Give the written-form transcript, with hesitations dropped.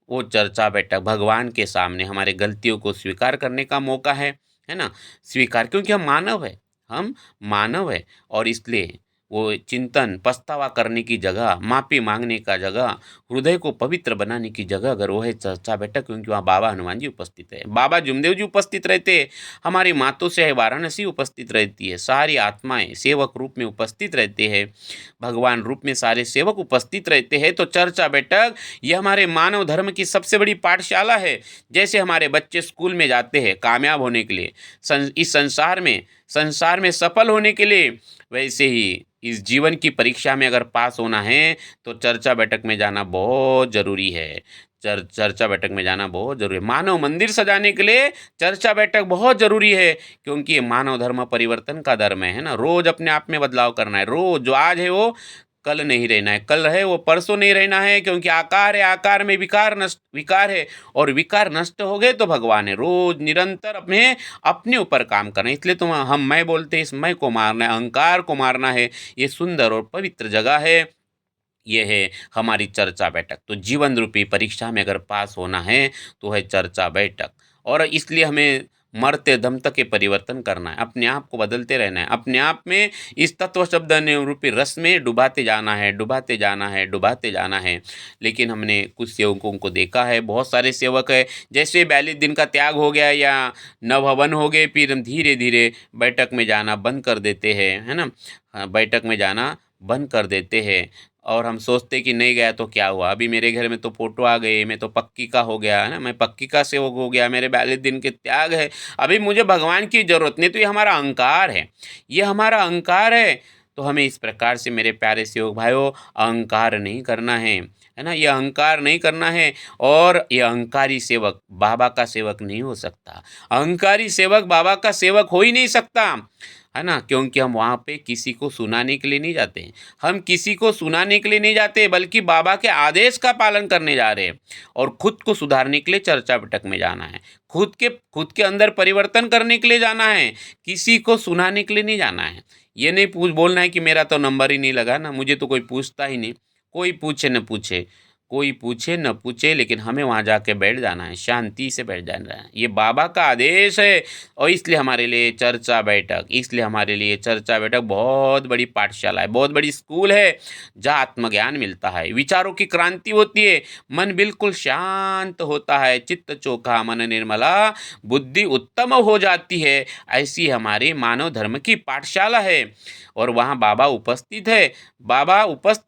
वो चर्चा बैठक भगवान के सामने हमारे गलतियों को स्वीकार करने का मौका है ना? स्वीकार, क्योंकि हम मानव है और इसलिए वो चिंतन, पछतावा करने की जगह, माफ़ी माँगने का जगह, हृदय को पवित्र बनाने की जगह अगर वो है चर्चा बैठक, क्योंकि वहाँ बाबा हनुमान जी उपस्थित है, बाबा जुमदेव जी उपस्थित रहते हैं, हमारी मातों से है वाराणसी उपस्थित रहती है, सारी आत्माएँ सेवक रूप में उपस्थित रहते हैं, भगवान रूप में सारे सेवक उपस्थित रहते हैं। तो चर्चा बैठक ये हमारे मानव धर्म की सबसे बड़ी पाठशाला है। जैसे हमारे बच्चे स्कूल में जाते हैं कामयाब होने के लिए, इस संसार में सफल होने के लिए, वैसे ही इस जीवन की परीक्षा में अगर पास होना है तो चर्चा बैठक में जाना बहुत ज़रूरी है। चर्चा बैठक में जाना बहुत ज़रूरी है। मानव मंदिर सजाने के लिए चर्चा बैठक बहुत ज़रूरी है, क्योंकि ये मानव धर्म परिवर्तन का धर्म है ना। रोज़ अपने आप में बदलाव करना है, रोज़ जो आज है वो कल नहीं रहना है, कल है वो परसों नहीं रहना है, क्योंकि आकार है, आकार में विकार है, और विकार नष्ट हो गए तो भगवान है। रोज निरंतर अपने अपने ऊपर काम करना है, इसलिए तो हम मैं बोलते हैं, इस मैं को मारना है, अहंकार को मारना है। ये सुंदर और पवित्र जगह है, ये है हमारी चर्चा बैठक। तो जीवन रूपी परीक्षा में अगर पास होना है तो है चर्चा बैठक, और इसलिए हमें मरते दम तक ये परिवर्तन करना है, अपने आप को बदलते रहना है, अपने आप में इस तत्व शब्द रूपी रस में डुबाते जाना है, डुबाते जाना है, डुबाते जाना है। लेकिन हमने कुछ सेवकों को देखा है, बहुत सारे सेवक है, जैसे 42 दिन का त्याग हो गया या नव हवन हो गए, फिर हम धीरे धीरे बैठक में जाना बंद कर देते हैं, है ना। हाँ, बैठक में जाना बंद कर देते हैं, और हम सोचते कि नहीं गया तो क्या हुआ, अभी मेरे घर में तो फोटो आ गई, मैं तो पक्की का हो गया है ना, मैं पक्की का सेवक हो गया, मेरे 42 दिन के त्याग है, अभी मुझे भगवान की जरूरत नहीं। तो ये हमारा अहंकार है, ये हमारा अहंकार है। तो हमें इस प्रकार से मेरे प्यारे सेवक भाइयों अहंकार नहीं करना है ना, ये अहंकार नहीं करना है। और ये अहंकारी सेवक बाबा का सेवक नहीं हो सकता, अहंकारी सेवक बाबा का सेवक हो ही नहीं सकता, है ना। क्योंकि हम वहाँ पे किसी को सुनाने के लिए नहीं जाते हैं, हम किसी को सुनाने के लिए नहीं जाते, बल्कि बाबा के आदेश का पालन करने जा रहे हैं, और खुद को सुधारने के लिए चर्चा बैठक में जाना है, खुद के अंदर परिवर्तन करने के लिए जाना है, किसी को सुनाने के लिए नहीं जाना है। ये नहीं बोलना है कि मेरा तो नंबर ही नहीं लगा ना, मुझे तो कोई पूछता ही नहीं। कोई पूछे न पूछे, कोई पूछे न पूछे, लेकिन हमें वहाँ जाके बैठ जाना है, शांति से बैठ जाना है, ये बाबा का आदेश है। और इसलिए हमारे लिए चर्चा बैठक बहुत बड़ी पाठशाला है, बहुत बड़ी स्कूल है, जहाँ आत्मज्ञान मिलता है, विचारों की क्रांति होती है, मन बिल्कुल शांत होता है, चित्त चोखा मन निर्मला, बुद्धि उत्तम हो जाती है। ऐसी हमारी मानव धर्म की पाठशाला है, और वहाँ बाबा उपस्थित है, बाबा उपस्थित